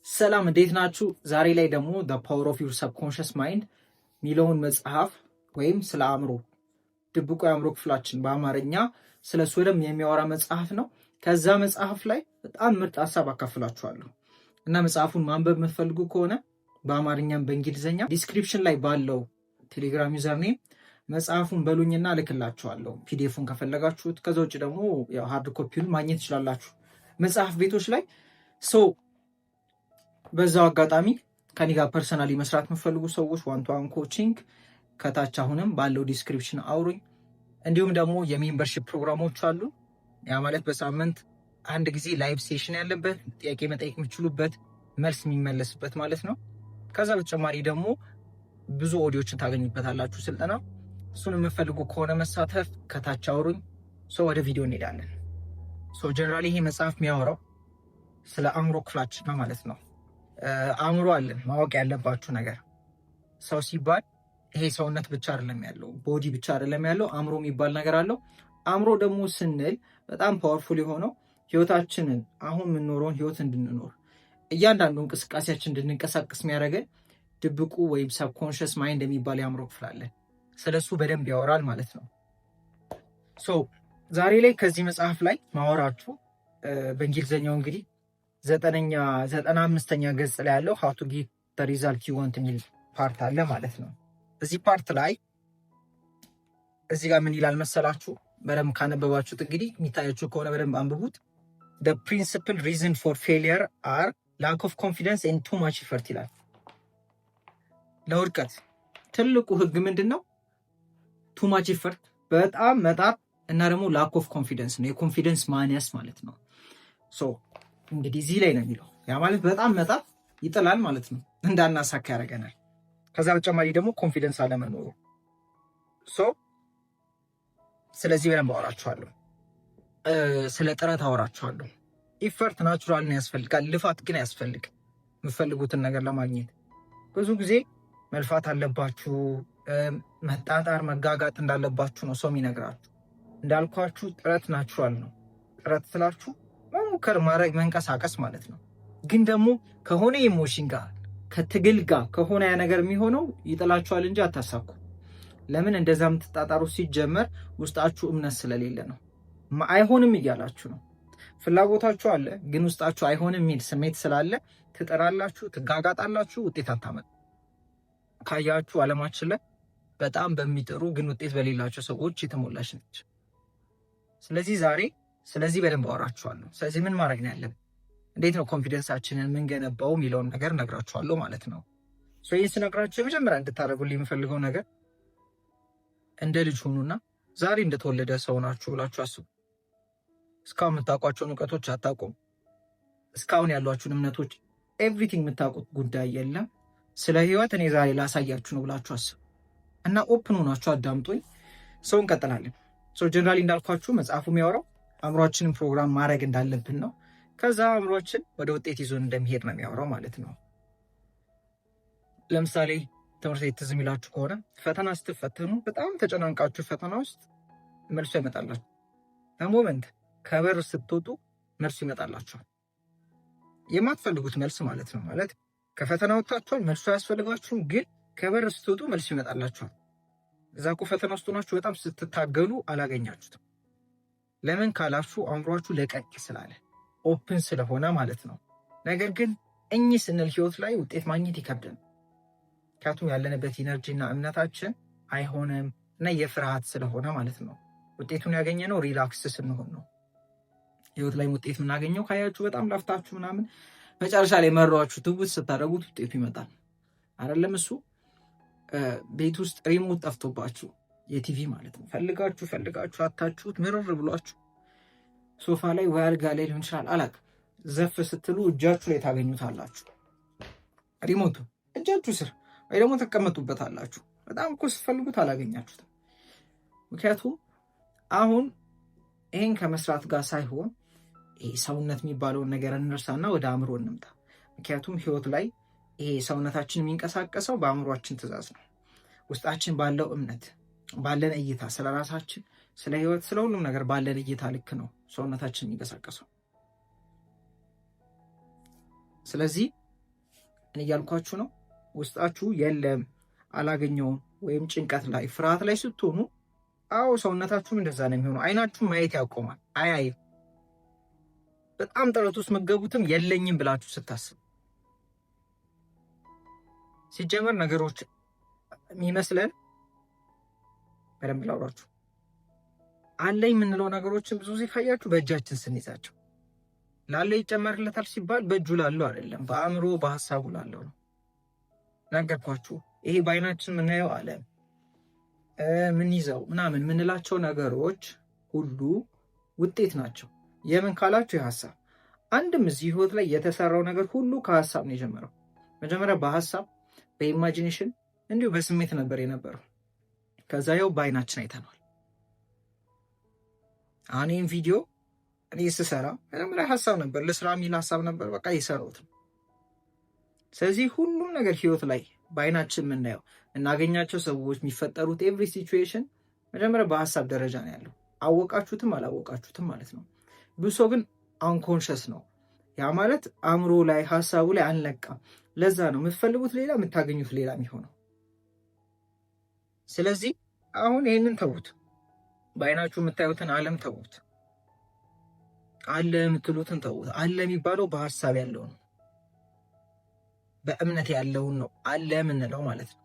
ሰላም እንዴት ናችሁ? ዛሬ ላይ ደግሞ the power of your subconscious mind ሚለውን መጽሐፍ ወይም ስለ አእምሮ ድብቁ የአእምሮ ክፍላችን በአማርኛ ስለ እሱ ደግሞ የሚያወራ መጽሐፍ ነው። ከዛ መጽሐፍ ላይ በጣም ምርጥ ሀሳብ አካፍላችኋለሁ እና መጽሐፉን ማንበብ የምትፈልጉ ከሆነ በአማርኛም በእንግሊዝኛ ዲስክሪፕሽን ላይ ባለው ቴሌግራም ዩዘርኔም መጽሐፉን በሉኝና ልክላችኋለሁ። ፒዲኤፉን ከፈለጋችሁት፣ ከዛ ውጭ ደግሞ ሃርድ ኮፒውን ማግኘት ትችላላችሁ መጽሐፍ ቤቶች ላይ። በዛው አጋጣሚ ከኔ ጋር ፐርሰናሊ መስራት የምትፈልጉ ሰዎች ዋን ቱ ዋን ኮቺንግ ከታች አሁንም ባለው ዲስክሪፕሽን አውሩኝ። እንዲሁም ደግሞ የሜምበርሺፕ ፕሮግራሞች አሉ። ያ ማለት በሳምንት አንድ ጊዜ ላይቭ ሴሽን ያለበት፣ ጥያቄ መጠየቅ የምትችሉበት፣ መልስ የሚመለስበት ማለት ነው። ከዛ በተጨማሪ ደግሞ ብዙ ኦዲዮችን ታገኙበታላችሁ ስልጠና። እሱን የምትፈልጉ ከሆነ መሳተፍ ከታች አውሩኝ። ወደ ቪዲዮ እንሄዳለን። ጀነራሊ ይሄ መጽሐፍ የሚያወራው ስለ አእምሮ ክፍላችን ነው ማለት ነው። አእምሮ አለን። ማወቅ ያለባችሁ ነገር ሰው ሲባል ይሄ ሰውነት ብቻ አይደለም ያለው፣ ቦዲ ብቻ አይደለም ያለው፣ አእምሮ የሚባል ነገር አለው። አእምሮ ደግሞ ስንል በጣም ፓወርፉል የሆነው ህይወታችንን አሁን የምንኖረውን ህይወት እንድንኖር እያንዳንዱ እንቅስቃሴያችን እንድንንቀሳቀስ የሚያደርገን ድብቁ ወይም ሰብኮንሽስ ማይንድ የሚባል የአእምሮ ክፍል አለን። ስለሱ በደንብ ያወራል ማለት ነው። ዛሬ ላይ ከዚህ መጽሐፍ ላይ ማወራችሁ በእንግሊዝኛው እንግዲህ 95ኛ ገጽ ላይ ያለው how to get the result you want የሚል ፓርት አለ ማለት ነው። እዚህ ፓርት ላይ እዚህ ጋር ምን ይላል መሰላችሁ? በደንብ ካነበባችሁት እንግዲህ የሚታያችሁ ከሆነ በደንብ አንብቡት። the principal reason for failure are lack of confidence and too much effort ይላል። ለውድቀት ትልቁ ህግ ምንድን ነው? too much effort በጣም መጣር እና ደግሞ lack of confidence ነው። የኮንፊደንስ ማነስ ማለት ነው። እንግዲህ እዚህ ላይ ነው የሚለው። ያ ማለት በጣም መጣር ይጥላል ማለት ነው፣ እንዳናሳካ ያደርገናል። ከዛ በተጨማሪ ደግሞ ኮንፊደንስ አለመኖሩ። ስለዚህ በደንብ አወራችኋለሁ። ስለ ጥረት አወራችኋለሁ። ኢፈርት ናቹራል ነው፣ ያስፈልጋል። ልፋት ግን አያስፈልግም። የምትፈልጉትን ነገር ለማግኘት ብዙ ጊዜ መልፋት አለባችሁ፣ መጣጣር መጋጋጥ እንዳለባችሁ ነው ሰው የሚነግራችሁ። እንዳልኳችሁ ጥረት ናቹራል ነው። ጥረት ስላችሁ መሞከር፣ ማድረግ፣ መንቀሳቀስ ማለት ነው። ግን ደግሞ ከሆነ ኢሞሽን ጋር ከትግል ጋር ከሆነ ያ ነገር የሚሆነው ይጥላችኋል እንጂ አታሳኩ። ለምን እንደዛ የምትጣጣሩ? ሲጀመር ውስጣችሁ እምነት ስለሌለ ነው። አይሆንም እያላችሁ ነው። ፍላጎታችሁ አለ፣ ግን ውስጣችሁ አይሆንም የሚል ስሜት ስላለ ትጠራላችሁ፣ ትጋጋጣላችሁ፣ ውጤት አታመጡ። ካያችሁ ዓለማችን ላይ በጣም በሚጥሩ ግን ውጤት በሌላቸው ሰዎች የተሞላች ነች። ስለዚህ ዛሬ ስለዚህ በደንብ አወራችኋለሁ። ስለዚህ ምን ማድረግ ነው ያለብን፣ እንዴት ነው ኮንፊደንሳችንን የምንገነባው የሚለውን ነገር ነግራችኋለሁ ማለት ነው። ይህን ስነግራችሁ የመጀመሪያ እንድታደርጉልኝ የምፈልገው ነገር እንደ ልጅ ሁኑና ዛሬ እንደተወለደ ሰው ናችሁ ብላችሁ አስቡ። እስካሁን የምታውቋቸውን እውቀቶች አታውቁም። እስካሁን ያሏችሁን እምነቶች ኤቭሪቲንግ የምታውቁት ጉዳይ የለም። ስለ ህይወት እኔ ዛሬ ላሳያችሁ ነው ብላችሁ አስቡ እና ኦፕን ሆናችሁ አዳምጡኝ። እንቀጥላለን። ጀነራሊ እንዳልኳችሁ መጽሐፉ የሚያወራው አእምሯችንን ፕሮግራም ማድረግ እንዳለብን ነው። ከዛ አእምሯችን ወደ ውጤት ይዞን እንደሚሄድ ነው የሚያወራው ማለት ነው። ለምሳሌ ትምህርት ቤት ትዝ የሚላችሁ ከሆነ ፈተና ስትፈተኑ በጣም ተጨናንቃችሁ ፈተና ውስጥ መልሶ ይመጣላችሁ። በሞመንት ከበር ስትወጡ መልሱ ይመጣላችኋል። የማትፈልጉት መልስ ማለት ነው። ማለት ከፈተና ወጥታችኋል፣ መልሱ አያስፈልጋችሁም፣ ግን ከበር ስትወጡ መልሱ ይመጣላችኋል። እዛ እኮ ፈተና ውስጥ ሆናችሁ በጣም ስትታገሉ አላገኛችሁትም። ለምን ካላችሁ አእምሯችሁ ለቀቅ ስላለ ኦፕን ስለሆነ ማለት ነው። ነገር ግን እኚህ ስንል ህይወት ላይ ውጤት ማግኘት ይከብደን። ምክንያቱም ያለንበት ኢነርጂና እምነታችን አይሆንም እና የፍርሃት ስለሆነ ማለት ነው። ውጤቱን ያገኘነው ሪላክስ ስንሆን ነው። ህይወት ላይ ውጤት የምናገኘው ካያችሁ በጣም ላፍታችሁ ምናምን መጨረሻ ላይ መሯችሁ ትውት ስታደርጉት ውጤቱ ይመጣል አይደለም። እሱ ቤት ውስጥ ሪሞት ጠፍቶባችሁ የቲቪ ማለት ነው ፈልጋችሁ አታችሁት ምርር ብሏችሁ ሶፋ ላይ ወይ አልጋ ላይ ሊሆን ይችላል አላውቅም፣ ዘፍ ስትሉ እጃችሁ ላይ ታገኙታላችሁ። ሪሞቱ እጃችሁ ስር ወይ ደግሞ ተቀመጡበታላችሁ። በጣም እኮ ስትፈልጉት አላገኛችሁትም። ምክንያቱም አሁን ይሄን ከመስራት ጋር ሳይሆን ይሄ ሰውነት የሚባለውን ነገር እንርሳና ወደ አእምሮ እንምጣ። ምክንያቱም ህይወት ላይ ይሄ ሰውነታችን የሚንቀሳቀሰው በአእምሯችን ትእዛዝ ነው። ውስጣችን ባለው እምነት ባለን እይታ ስለ ራሳችን፣ ስለ ህይወት፣ ስለ ሁሉም ነገር ባለን እይታ ልክ ነው ሰውነታችን የሚንቀሳቀሰው። ስለዚህ እኔ እያልኳችሁ ነው። ውስጣችሁ የለም አላገኘውም ወይም ጭንቀት ላይ ፍርሃት ላይ ስትሆኑ፣ አዎ ሰውነታችሁም እንደዛ ነው የሚሆነው። አይናችሁም ማየት ያቆማል፣ አያይም። በጣም ጥረት ውስጥ መገቡትም የለኝም ብላችሁ ስታስቡ ሲጀመር ነገሮች የሚመስለን በደንብ ላውራችሁ አለ የምንለው ነገሮችን ብዙ ጊዜ ካያችሁ በእጃችን ስንይዛቸው ላለ ይጨመርለታል ሲባል በእጁ ላለው አይደለም፣ በአእምሮ በሀሳቡ ላለው ነው። ነገርኳችሁ። ይሄ በአይናችን የምናየው ዓለም ምን ይዘው ምናምን የምንላቸው ነገሮች ሁሉ ውጤት ናቸው። የምን ካላችሁ የሀሳብ አንድም እዚህ ህይወት ላይ የተሰራው ነገር ሁሉ ከሀሳብ ነው የጀመረው። መጀመሪያ በሀሳብ በኢማጂኔሽን እንዲሁ በስሜት ነበር የነበረው። ከዛ ያው በአይናችን አይተናል። አሁን ይህን ቪዲዮ እኔ ስሰራ መጀመሪያ ሀሳብ ነበር፣ ለስራ የሚል ሀሳብ ነበር፣ በቃ የሰራሁት ነው። ስለዚህ ሁሉም ነገር ህይወት ላይ በአይናችን የምናየው እናገኛቸው ሰዎች የሚፈጠሩት ኤቭሪ ሲቹዌሽን መጀመሪያ በሀሳብ ደረጃ ነው ያለው። አወቃችሁትም አላወቃችሁትም ማለት ነው። ብዙ ሰው ግን አንኮንሸስ ነው። ያ ማለት አእምሮ ላይ ሀሳቡ ላይ አልነቃም። ለዛ ነው የምትፈልጉት ሌላ የምታገኙት ሌላ የሚሆነው። ስለዚህ አሁን ይህንን ተዉት፣ በአይናችሁ የምታዩትን ዓለም ተዉት፣ አለ የምትሉትን ተዉት። አለ የሚባለው በሀሳብ ያለው ነው፣ በእምነት ያለውን ነው አለ የምንለው ማለት ነው።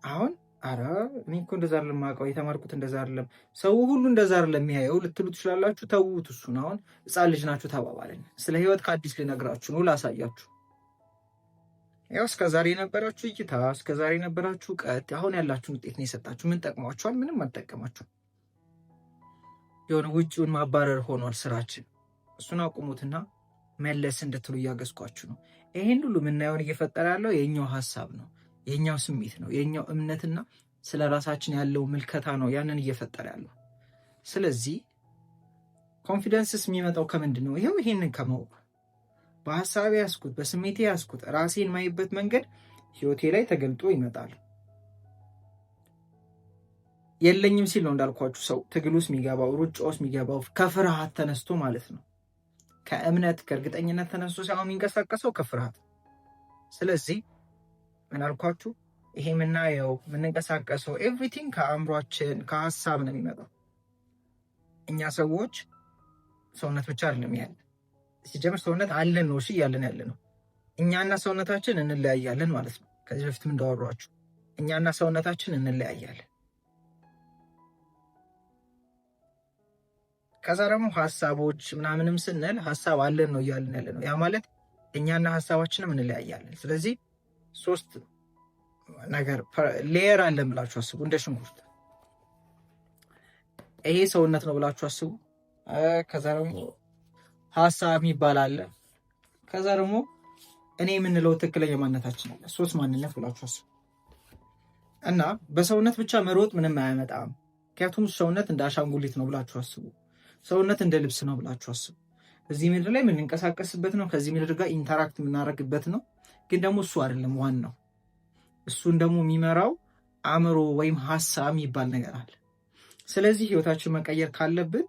አሁን አረ እኔ እኮ እንደዛ አይደለም የማውቀው፣ የተማርኩት እንደዛ አይደለም፣ ሰው ሁሉ እንደዛ አይደለም የሚያየው ልትሉ ትችላላችሁ። ተዉት እሱን። አሁን ሕፃን ልጅ ናችሁ ተባባለኝ። ስለ ህይወት ከአዲስ ልነግራችሁ ነው፣ ላሳያችሁ። ያው እስከዛሬ የነበራችሁ እይታ፣ እስከዛሬ የነበራችሁ እውቀት አሁን ያላችሁን ውጤት ነው የሰጣችሁ። ምን ጠቅሟችኋል? ምንም አልጠቀማችሁ። የሆነ ውጭውን ማባረር ሆኗል ስራችን። እሱን አቁሙትና መለስ እንድትሉ እያገዝኳችሁ ነው። ይሄን ሁሉ የምናየውን እየፈጠረ ያለው የኛው ሀሳብ ነው፣ የኛው ስሜት ነው፣ የኛው እምነትና ስለ ራሳችን ያለው ምልከታ ነው ያንን እየፈጠረ ያለው። ስለዚህ ኮንፊደንስስ የሚመጣው ከምንድን ነው? ይሄው ይሄንን ከማወቅ በሀሳቤ ያስኩት በስሜቴ ያስኩት ራሴን ማይበት መንገድ ህይወቴ ላይ ተገልጦ ይመጣል። የለኝም ሲል ነው እንዳልኳችሁ ሰው ትግል ውስጥ የሚገባው ሩጫ ውስጥ የሚገባው ከፍርሃት ተነስቶ ማለት ነው። ከእምነት ከእርግጠኝነት ተነስቶ ሳይሆን የሚንቀሳቀሰው ከፍርሃት። ስለዚህ ምን አልኳችሁ? ይሄ የምናየው የምንንቀሳቀሰው ኤቭሪቲንግ ከአእምሯችን ከሀሳብ ነው የሚመጣው። እኛ ሰዎች ሰውነት ብቻ አይደለም ያለ ሲጀምር ሰውነት አለን ነው እሺ እያለን ያለ ነው። እኛና ሰውነታችን እንለያያለን ማለት ነው። ከዚህ በፊትም እንዳወሯችሁ እኛና ሰውነታችን እንለያያለን። ከዛ ደግሞ ሀሳቦች ምናምንም ስንል ሀሳብ አለን ነው እያለን ያለ ነው። ያ ማለት እኛና ሀሳባችንም እንለያያለን። ስለዚህ ሶስት ነገር ሌየር አለን ብላችሁ አስቡ። እንደ ሽንኩርት ይሄ ሰውነት ነው ብላችሁ አስቡ። ከዛ ደግሞ ሀሳብ የሚባል አለ። ከዛ ደግሞ እኔ የምንለው ትክክለኛ ማንነታችን አለ። ሶስት ማንነት ብላችሁ አስቡ። እና በሰውነት ብቻ መሮጥ ምንም አያመጣም። ምክንያቱም ሰውነት እንደ አሻንጉሊት ነው ብላችሁ አስቡ። ሰውነት እንደ ልብስ ነው ብላችሁ አስቡ። እዚህ ምድር ላይ የምንንቀሳቀስበት ነው። ከዚህ ምድር ጋር ኢንተራክት የምናደርግበት ነው። ግን ደግሞ እሱ አይደለም ዋናው። እሱን ደግሞ የሚመራው አእምሮ ወይም ሀሳብ የሚባል ነገር አለ። ስለዚህ ህይወታችን መቀየር ካለብን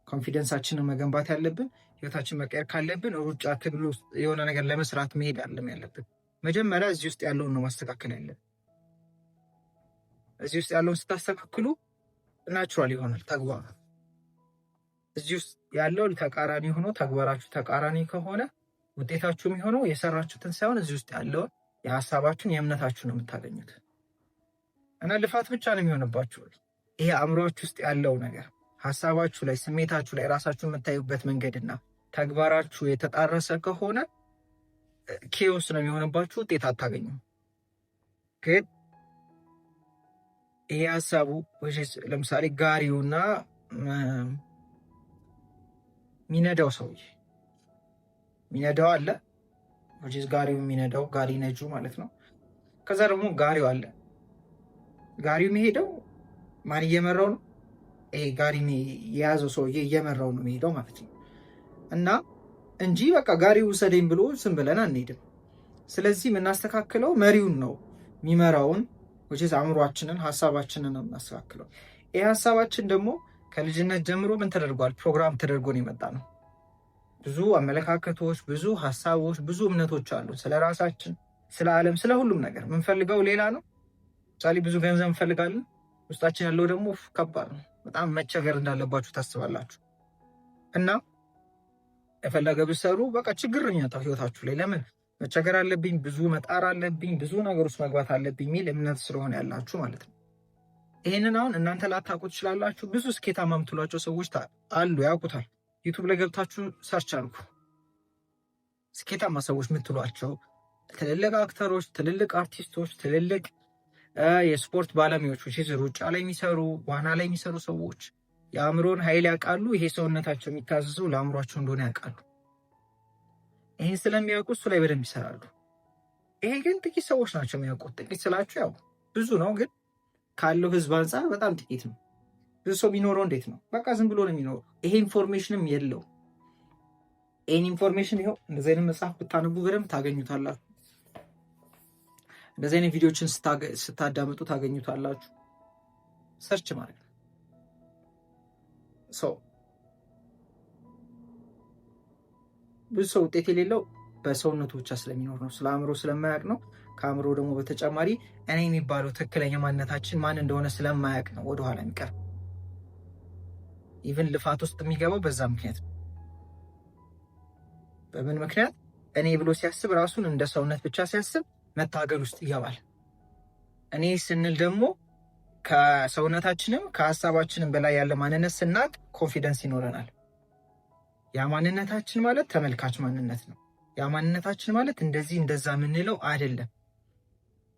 ኮንፊደንሳችንን መገንባት ያለብን ህይወታችን መቀየር ካለብን ሩጫ ትግል ውስጥ የሆነ ነገር ለመስራት መሄድ አለም ያለብን። መጀመሪያ እዚህ ውስጥ ያለውን ነው ማስተካከል ያለብን። እዚህ ውስጥ ያለውን ስታስተካክሉ ናቹራል ይሆናል ተግባር። እዚህ ውስጥ ያለው ተቃራኒ ሆኖ ተግባራችሁ ተቃራኒ ከሆነ ውጤታችሁ የሚሆነው የሰራችሁትን ሳይሆን እዚህ ውስጥ ያለውን የሀሳባችሁን የእምነታችሁ ነው የምታገኙት። እና ልፋት ብቻ ነው የሚሆንባችሁ። ይሄ አእምሯችሁ ውስጥ ያለው ነገር ሀሳባችሁ ላይ ስሜታችሁ ላይ ራሳችሁ የምታዩበት መንገድና ተግባራችሁ የተጣረሰ ከሆነ ኬዎስ ነው የሚሆንባችሁ፣ ውጤት አታገኙም። ግን ይሄ ሀሳቡ ለምሳሌ ጋሪውና ሚነዳው ሰውዬ ሚነዳው አለ ጋሪው የሚነዳው ጋሪ ነጁ ማለት ነው። ከዛ ደግሞ ጋሪው አለ። ጋሪው የሚሄደው ማን እየመራው ነው? ይሄ ጋሪ የያዘው ሰውዬ እየመራው ነው የሚሄደው ማለት ነው። እና እንጂ በቃ ጋሪው ውሰደኝ ብሎ ዝም ብለን አንሄድም። ስለዚህ የምናስተካክለው መሪውን ነው፣ የሚመራውን አእምሯችንን ሀሳባችንን ነው የምናስተካክለው። ይህ ሀሳባችን ደግሞ ከልጅነት ጀምሮ ምን ተደርጓል? ፕሮግራም ተደርጎ ነው የመጣ ነው። ብዙ አመለካከቶች፣ ብዙ ሀሳቦች፣ ብዙ እምነቶች አሉ። ስለ ራሳችን፣ ስለ ዓለም፣ ስለ ሁሉም ነገር የምንፈልገው ሌላ ነው። ምሳሌ ብዙ ገንዘብ እንፈልጋለን። ውስጣችን ያለው ደግሞ ከባድ ነው። በጣም መቸገር እንዳለባችሁ ታስባላችሁ እና የፈለገ ብትሰሩ በቃ ችግር ነው የሚመጣው ህይወታችሁ ላይ። ለምን መቸገር አለብኝ፣ ብዙ መጣር አለብኝ፣ ብዙ ነገር ውስጥ መግባት አለብኝ የሚል እምነት ስለሆነ ያላችሁ ማለት ነው። ይህንን አሁን እናንተ ላታውቁ ትችላላችሁ። ብዙ ስኬታማ የምትሏቸው ሰዎች አሉ፣ ያውቁታል። ዩቱብ ላይ ገብታችሁ ሰርች አልኩ ስኬታማ ሰዎች የምትሏቸው ትልልቅ አክተሮች፣ ትልልቅ አርቲስቶች፣ ትልልቅ የስፖርት ባለሙያዎች፣ ሩጫ ላይ የሚሰሩ ዋና ላይ የሚሰሩ ሰዎች የአእምሮን ኃይል ያውቃሉ። ይሄ ሰውነታቸው የሚታዘዘው ለአእምሯቸው እንደሆነ ያውቃሉ። ይህን ስለሚያውቁ እሱ ላይ በደንብ ይሰራሉ። ይሄ ግን ጥቂት ሰዎች ናቸው የሚያውቁት። ጥቂት ስላችሁ ያው ብዙ ነው፣ ግን ካለው ህዝብ አንጻር በጣም ጥቂት ነው። ብዙ ሰው የሚኖረው እንዴት ነው? በቃ ዝም ብሎ ነው የሚኖረው። ይሄ ኢንፎርሜሽንም የለው። ይህን ኢንፎርሜሽን ይኸው እንደዚህ አይነት መጽሐፍ ብታነቡ በደንብ ታገኙታላችሁ። እንደዚህ አይነት ቪዲዮችን ስታዳምጡ ታገኙታላችሁ። ሰርች ማለት ነው። ብዙ ሰው ውጤት የሌለው በሰውነቱ ብቻ ስለሚኖር ነው፣ ስለ አእምሮ ስለማያውቅ ነው። ከአእምሮ ደግሞ በተጨማሪ እኔ የሚባለው ትክክለኛ ማንነታችን ማን እንደሆነ ስለማያውቅ ነው ወደኋላ የሚቀር። ኢቨን ልፋት ውስጥ የሚገባው በዛ ምክንያት ነው። በምን ምክንያት? እኔ ብሎ ሲያስብ ራሱን እንደ ሰውነት ብቻ ሲያስብ መታገል ውስጥ ይገባል። እኔ ስንል ደግሞ ከሰውነታችንም ከሀሳባችንም በላይ ያለ ማንነት ስናቅ ኮንፊደንስ ይኖረናል። ያ ማንነታችን ማለት ተመልካች ማንነት ነው። ያ ማንነታችን ማለት እንደዚህ እንደዛ የምንለው አይደለም።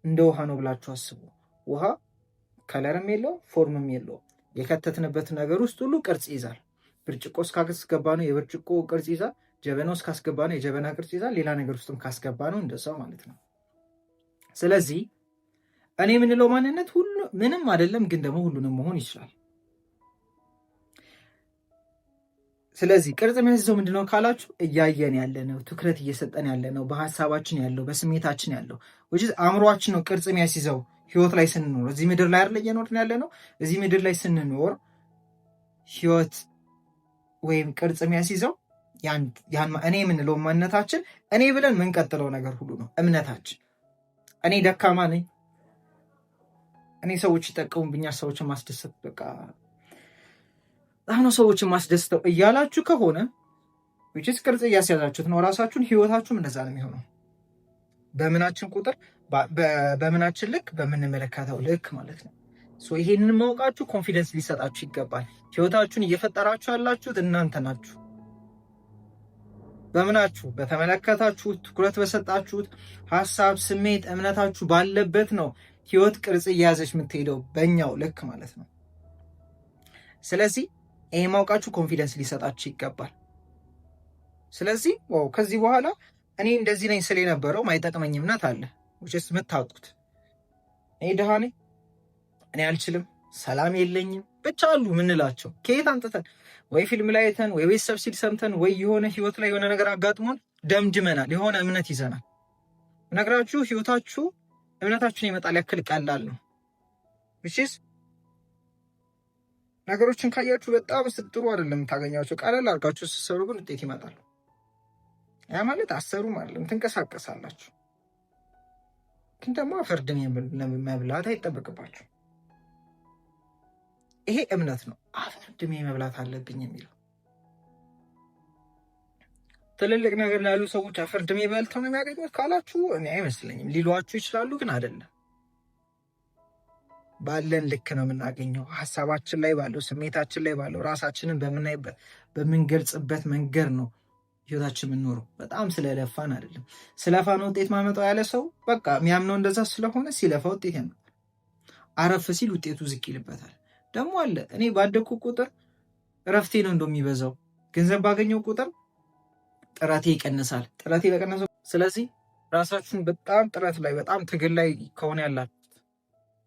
እንደ ውሃ ነው ብላችሁ አስቡ። ውሃ ከለርም የለው ፎርምም የለው። የከተትንበት ነገር ውስጥ ሁሉ ቅርጽ ይዛል። ብርጭቆ እስካስገባ ነው የብርጭቆ ቅርጽ ይዛል። ጀበና ውስጥ ካስገባ ነው የጀበና ቅርጽ ይዛል። ሌላ ነገር ውስጥም ካስገባ ነው እንደዛው ማለት ነው። ስለዚህ እኔ የምንለው ማንነት ሁሉ ምንም አይደለም፣ ግን ደግሞ ሁሉንም መሆን ይችላል። ስለዚህ ቅርጽ የሚያስይዘው ምንድነው ካላችሁ፣ እያየን ያለ ነው፣ ትኩረት እየሰጠን ያለ ነው፣ በሀሳባችን ያለው፣ በስሜታችን ያለው አእምሯችን ነው ቅርጽ የሚያስይዘው። ህይወት ላይ ስንኖር እዚህ ምድር ላይ አይደል እየኖርን ያለ ነው። እዚህ ምድር ላይ ስንኖር ህይወት ወይም ቅርጽ የሚያስይዘው እኔ የምንለው ማንነታችን፣ እኔ ብለን የምንቀጥለው ነገር ሁሉ ነው እምነታችን። እኔ ደካማ ነኝ፣ እኔ ሰዎች ይጠቀሙብኛል፣ ሰዎችን ማስደሰት በቃ አሁን ሰዎችን ማስደስተው እያላችሁ ከሆነ which ቅርጽ እያስያዛችሁት ነው ራሳችሁን። ህይወታችሁም እንደዛ ነው የሚሆነው። በምናችን ቁጥር በምናችን ልክ በምንመለከተው ልክ ማለት ነው። ይሄንን ማወቃችሁ ኮንፊደንስ ሊሰጣችሁ ይገባል። ህይወታችሁን እየፈጠራችሁ ያላችሁት እናንተ ናችሁ። በምናችሁ በተመለከታችሁት ትኩረት በሰጣችሁት ሀሳብ፣ ስሜት፣ እምነታችሁ ባለበት ነው ህይወት ቅርጽ እየያዘች የምትሄደው በእኛው ልክ ማለት ነው። ስለዚህ ይሄ ማውቃችሁ ኮንፊደንስ ሊሰጣችሁ ይገባል። ስለዚህ ከዚህ በኋላ እኔ እንደዚህ ነኝ ስለ የነበረው ማይጠቅመኝ እምነት አለ ውጭስ የምታውቁት። እኔ ድሃ ነኝ፣ እኔ አልችልም፣ ሰላም የለኝም ብቻ አሉ ምንላቸው ከየት አንጥተን ወይ ፊልም ላይ አይተን ወይ ቤተሰብ ሲል ሰምተን ወይ የሆነ ህይወት ላይ የሆነ ነገር አጋጥሞን ደምድመናል፣ የሆነ እምነት ይዘናል። ነግራችሁ ህይወታችሁ እምነታችሁን ይመጣል ያክል ቀላል ነው። which ነገሮችን ካያችሁ በጣም ስትጥሩ አይደለም ታገኛችሁ። ቀለል አድርጋችሁ ስትሰሩ ግን ውጤት ይመጣል። ያ ማለት አሰሩ ማለት ትንቀሳቀሳላችሁ፣ ግን ደግሞ አፈርድን መብላት አይጠበቅባችሁ። ይሄ እምነት ነው። አፈርድሜ መብላት አለብኝ የሚለው ትልልቅ ነገር ላሉ ሰዎች አፈርድሜ በልተው ነው የሚያገኙት ካላችሁ እኔ አይመስለኝም። ሊሏችሁ ይችላሉ፣ ግን አይደለም። ባለን ልክ ነው የምናገኘው። ሀሳባችን ላይ ባለው፣ ስሜታችን ላይ ባለው፣ ራሳችንን በምናይበት በምንገልጽበት መንገድ ነው ህይወታችን የምንኖረው። በጣም ስለለፋን አይደለም። ስለፋ ነው ውጤት ማመጣው ያለ ሰው በቃ የሚያምነው እንደዛ ስለሆነ ሲለፋ ውጤት ያመጣል። አረፍ ሲል ውጤቱ ዝቅ ይልበታል። ደግሞ አለ እኔ ባደኩ ቁጥር እረፍቴ ነው እንደሚበዛው፣ ገንዘብ ባገኘው ቁጥር ጥረቴ ይቀንሳል። ጥረቴ በቀነሰው ስለዚህ ራሳችሁን በጣም ጥረት ላይ በጣም ትግል ላይ ከሆነ ያላችሁት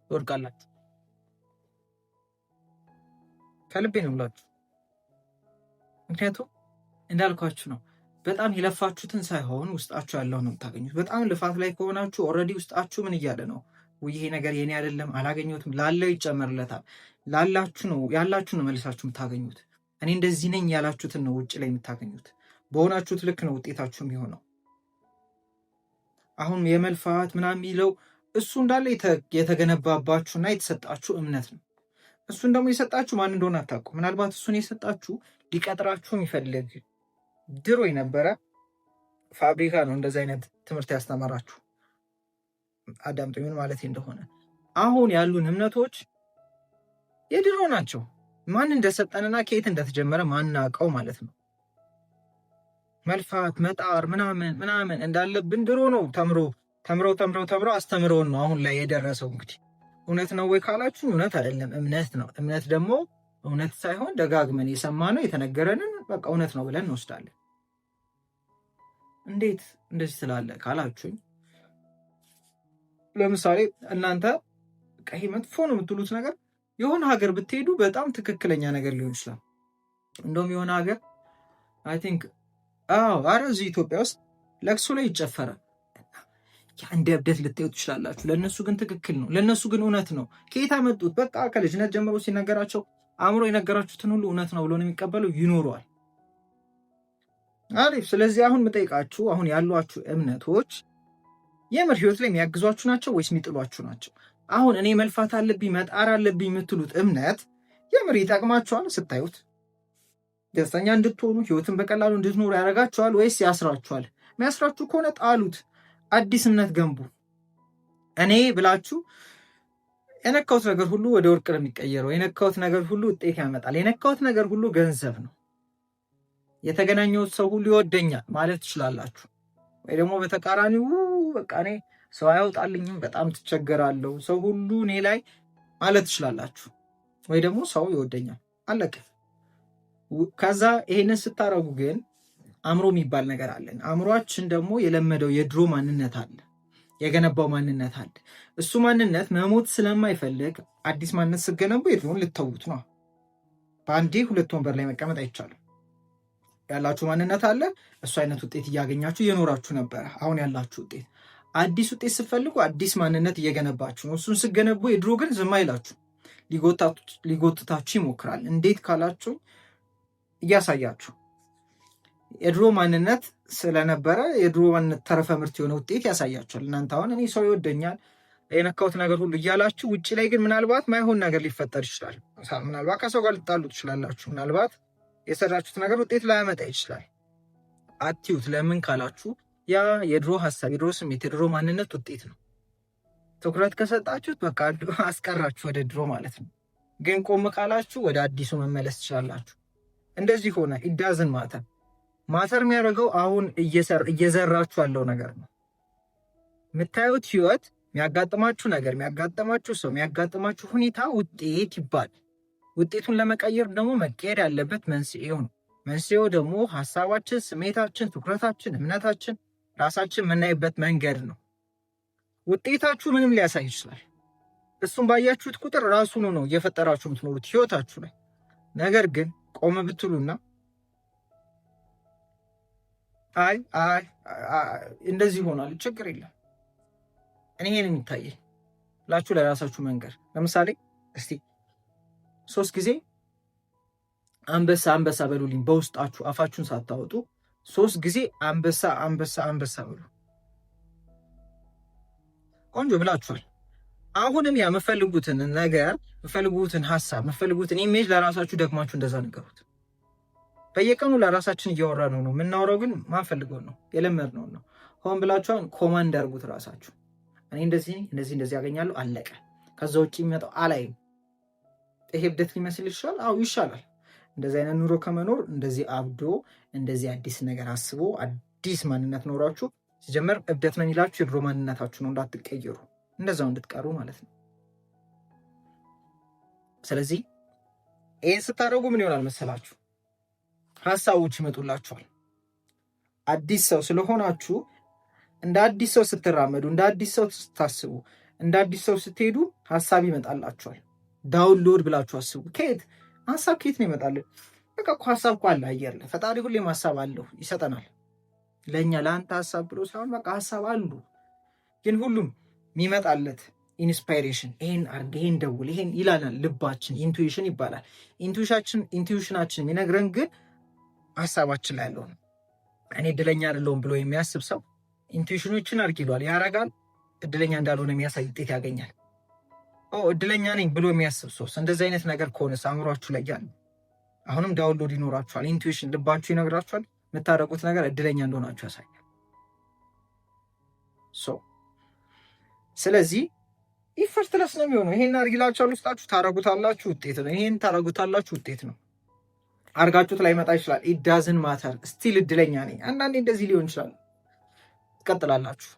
ትወድቃላችሁ። ከልቤ ነው ብላችሁ። ምክንያቱም እንዳልኳችሁ ነው። በጣም የለፋችሁትን ሳይሆን ውስጣችሁ ያለው ነው የምታገኙት። በጣም ልፋት ላይ ከሆናችሁ ኦልሬዲ ውስጣችሁ ምን እያለ ነው? ይሄ ነገር የኔ አይደለም፣ አላገኘሁትም፣ ላለው ይጨመርለታል። ያላችሁ ነው መልሳችሁ የምታገኙት። እኔ እንደዚህ ነኝ ያላችሁትን ነው ውጭ ላይ የምታገኙት። በሆናችሁት ልክ ነው ውጤታችሁ የሚሆነው። አሁን የመልፋት ምናምን የሚለው እሱ እንዳለ የተገነባባችሁና የተሰጣችሁ እምነት ነው። እሱን ደግሞ የሰጣችሁ ማን እንደሆነ አታውቁ። ምናልባት እሱን የሰጣችሁ ሊቀጥራችሁ የሚፈልግ ድሮ የነበረ ፋብሪካ ነው እንደዚህ አይነት ትምህርት ያስተማራችሁ። አዳምጡ ምን ማለት እንደሆነ። አሁን ያሉን እምነቶች የድሮ ናቸው። ማን እንደሰጠንና ከየት እንደተጀመረ ማናውቀው ማለት ነው። መልፋት መጣር ምናምን እንዳለብን ድሮ ነው ተምረው አስተምረውን ነው አሁን ላይ የደረሰው። እንግዲህ እውነት ነው ወይ ካላችሁ እውነት አይደለም፣ እምነት ነው። እምነት ደግሞ እውነት ሳይሆን ደጋግመን የሰማነው የተነገረንን በቃ እውነት ነው ብለን እንወስዳለን። እንዴት እንደዚህ ስላለ ካላችሁኝ፣ ለምሳሌ እናንተ ቀይ መጥፎ ነው የምትሉት ነገር የሆነ ሀገር ብትሄዱ በጣም ትክክለኛ ነገር ሊሆን ይችላል። እንደውም የሆነ ሀገር አይ ቲንክ አረ እዚህ ኢትዮጵያ ውስጥ ለቅሶ ላይ ይጨፈራል። እንደ እብደት ልታዩት ትችላላችሁ። ለእነሱ ግን ትክክል ነው፣ ለእነሱ ግን እውነት ነው። ከየት አመጡት? በቃ ከልጅነት ጀምሮ ሲነገራቸው አእምሮ የነገራችሁትን ሁሉ እውነት ነው ብሎ ነው የሚቀበለው፣ ይኖረዋል። አሪፍ። ስለዚህ አሁን የምጠይቃችሁ አሁን ያሏችሁ እምነቶች የምር ህይወት ላይ የሚያግዟችሁ ናቸው ወይስ የሚጥሏችሁ ናቸው? አሁን እኔ መልፋት አለብኝ መጣር አለብኝ የምትሉት እምነት የምር ይጠቅማችኋል? ስታዩት ደስተኛ እንድትሆኑ ህይወትን በቀላሉ እንድትኖሩ ያደርጋችኋል ወይስ ያስራችኋል? የሚያስራችሁ ከሆነ ጣሉት፣ አዲስ እምነት ገንቡ። እኔ ብላችሁ የነካሁት ነገር ሁሉ ወደ ወርቅ ነው የሚቀየረው፣ የነካሁት ነገር ሁሉ ውጤት ያመጣል፣ የነካሁት ነገር ሁሉ ገንዘብ ነው፣ የተገናኘሁት ሰው ሁሉ ይወደኛል ማለት ትችላላችሁ። ወይ ደግሞ በተቃራኒው በቃ እኔ ሰው አያውጣልኝም፣ በጣም ትቸገራለሁ፣ ሰው ሁሉ እኔ ላይ ማለት ትችላላችሁ። ወይ ደግሞ ሰው ይወደኛል፣ አለቀ። ከዛ ይሄንን ስታረጉ ግን አእምሮ የሚባል ነገር አለን። አእምሯችን ደግሞ የለመደው የድሮ ማንነት አለ፣ የገነባው ማንነት አለ። እሱ ማንነት መሞት ስለማይፈልግ አዲስ ማንነት ስገነቡ የድሮውን ልተዉት ነው። በአንዴ ሁለት ወንበር ላይ መቀመጥ አይቻልም። ያላችሁ ማንነት አለ። እሱ አይነት ውጤት እያገኛችሁ እየኖራችሁ ነበረ። አሁን ያላችሁ ውጤት አዲስ ውጤት ስትፈልጉ አዲስ ማንነት እየገነባችሁ ነው። እሱን ስገነቡ የድሮ ግን ዝም አይላችሁ፣ ሊጎትታችሁ ይሞክራል። እንዴት ካላችሁ እያሳያችሁ የድሮ ማንነት ስለነበረ የድሮ ማንነት ተረፈ ምርት የሆነ ውጤት ያሳያችኋል። እናንተ አሁን እኔ ሰው ይወደኛል የነካሁት ነገር ሁሉ እያላችሁ ውጭ ላይ ግን ምናልባት ማይሆን ነገር ሊፈጠር ይችላል። ምናልባት ከሰው ጋር ልጣሉ ትችላላችሁ። ምናልባት የሰራችሁት ነገር ውጤት ላያመጣ ይችላል። አትዩት። ለምን ካላችሁ ያ የድሮ ሀሳብ፣ የድሮ ስሜት፣ የድሮ ማንነት ውጤት ነው። ትኩረት ከሰጣችሁት በቃ አስቀራችሁ ወደ ድሮ ማለት ነው። ግን ቆም ካላችሁ ወደ አዲሱ መመለስ ትችላላችሁ። እንደዚህ ሆነ ኢዳዝን ማተር የሚያደርገው አሁን እየዘራችሁ ያለው ነገር ነው። የምታዩት ህይወት፣ የሚያጋጥማችሁ ነገር፣ የሚያጋጥማችሁ ሰው፣ የሚያጋጥማችሁ ሁኔታ ውጤት ይባላል። ውጤቱን ለመቀየር ደግሞ መቀየር ያለበት መንስኤው ነው። መንስኤው ደግሞ ሀሳባችን፣ ስሜታችን፣ ትኩረታችን፣ እምነታችን፣ ራሳችን የምናይበት መንገድ ነው። ውጤታችሁ ምንም ሊያሳይ ይችላል። እሱም ባያችሁት ቁጥር ራሱን ነው እየፈጠራችሁ የምትኖሩት ህይወታችሁ ላይ። ነገር ግን ቆም ብትሉና አይ እንደዚህ ሆኗል፣ ችግር የለም እኔ ይሄን የሚታየኝ ላችሁ ለራሳችሁ መንገር። ለምሳሌ እስቲ 3 ጊዜ አንበሳ በሉልኝ። በውስጣችሁ አፋችሁን ሳታወጡ 3 ጊዜ አንበሳ በሉ። ቆንጆ ብላችኋል። አሁንም ያ የምፈልጉትን ነገር፣ የምፈልጉትን ሀሳብ፣ የምፈልጉትን ኢሜጅ ለራሳችሁ ደግማችሁ እንደዛ ነገሩት። በየቀኑ ለራሳችን እያወራ ነው የምናወራው፣ ግን ማንፈልገው ነው የለመድነው ነው። ሆን ብላችኋን ኮማንድ አድርጉት ራሳችሁ። እኔ እንደዚህ ያገኛለሁ፣ አለቀ። ከዛ ውጭ የሚመጣው አላይም። ይሄ እብደት ሊመስል ይችላል። አዎ ይሻላል። እንደዚህ አይነት ኑሮ ከመኖር እንደዚህ አብዶ እንደዚህ አዲስ ነገር አስቦ አዲስ ማንነት ኖሯችሁ ሲጀመር እብደት ነው የሚላችሁ የድሮ ማንነታችሁ ነው፣ እንዳትቀየሩ፣ እንደዛው እንድትቀሩ ማለት ነው። ስለዚህ ይህን ስታደርጉ ምን ይሆናል መሰላችሁ? ሀሳቦች ይመጡላችኋል። አዲስ ሰው ስለሆናችሁ እንደ አዲስ ሰው ስትራመዱ፣ እንደ አዲስ ሰው ስታስቡ፣ እንደ አዲስ ሰው ስትሄዱ ሀሳብ ይመጣላችኋል። ዳውንሎድ ብላችሁ አስቡ። ሀሳብ ከየት ነው ይመጣልን? በቃ እኮ ሀሳብ እኮ አለ አየር ላይ። ፈጣሪ ሁሌም ሀሳብ አለው ይሰጠናል። ለእኛ ለአንተ ሀሳብ ብሎ ሳይሆን በቃ ሀሳብ አሉ። ግን ሁሉም የሚመጣለት ኢንስፓይሬሽን፣ ይሄን አርግ፣ ይሄን ደውል፣ ይሄን ይላናል ልባችን። ኢንቱዊሽን ይባላል። ኢንቱዊሽናችን የሚነግረን ግን ሀሳባችን ላይ ያለው ነው። እኔ እድለኛ አይደለሁም ብሎ የሚያስብ ሰው ኢንቱዊሽኖችን አርጊሏል ያረጋል፣ እድለኛ እንዳልሆነ የሚያሳይ ውጤት ያገኛል። እድለኛ ነኝ ብሎ የሚያስብ ሰው እንደዚህ አይነት ነገር ከሆነ አእምሯችሁ ላይ ያለ አሁንም ዳውንሎድ ይኖራችኋል። ኢንቱዊሽን ልባችሁ ይነግራችኋል። የምታደርጉት ነገር እድለኛ እንደሆናችሁ ያሳያል። ስለዚህ ኢፈርትለስ ነው የሚሆነው። ይሄን አርጊላችኋል፣ ውስጣችሁ ታረጉታላችሁ፣ ውጤት ነው። ይሄን ታረጉታላችሁ፣ ውጤት ነው። አርጋችሁት ላይ መጣ ይችላል። ኢት ዳዝንት ማተር ስቲል እድለኛ ነኝ። አንዳንዴ እንደዚህ ሊሆን ይችላል። ትቀጥላላችሁ።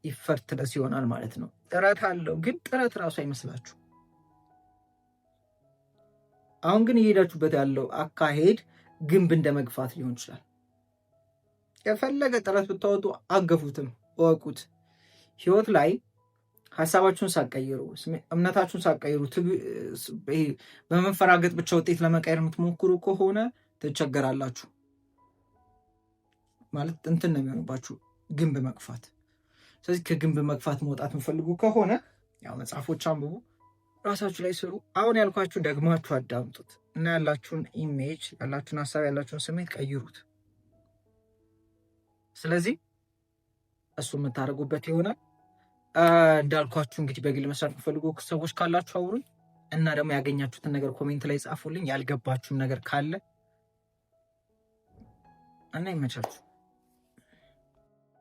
ኢፈርትለስ ይሆናል ማለት ነው። ጥረት አለው፣ ግን ጥረት ራሱ አይመስላችሁ። አሁን ግን እየሄዳችሁበት ያለው አካሄድ ግንብ እንደ መግፋት ሊሆን ይችላል። የፈለገ ጥረት ብታወጡ አገፉትም፣ እወቁት። ህይወት ላይ ሀሳባችሁን ሳትቀይሩ፣ እምነታችሁን ሳትቀይሩ በመንፈራገጥ ብቻ ውጤት ለመቀየር የምትሞክሩ ከሆነ ትቸገራላችሁ። ማለት እንትን ነው የሚሆንባችሁ፣ ግንብ መግፋት። ስለዚህ ከግንብ መግፋት መውጣት የምፈልጉ ከሆነ ያው መጽሐፎች አንብቡ፣ ራሳችሁ ላይ ስሩ። አሁን ያልኳችሁ ደግማችሁ አዳምጡት እና ያላችሁን ኢሜጅ፣ ያላችሁን ሀሳብ፣ ያላችሁን ስሜት ቀይሩት። ስለዚህ እሱ የምታደርጉበት ይሆናል። እንዳልኳችሁ እንግዲህ በግል መስራት የምፈልጉ ሰዎች ካላችሁ አውሩኝ እና ደግሞ ያገኛችሁትን ነገር ኮሜንት ላይ ጻፉልኝ። ያልገባችሁም ነገር ካለ እና ይመቻችሁ።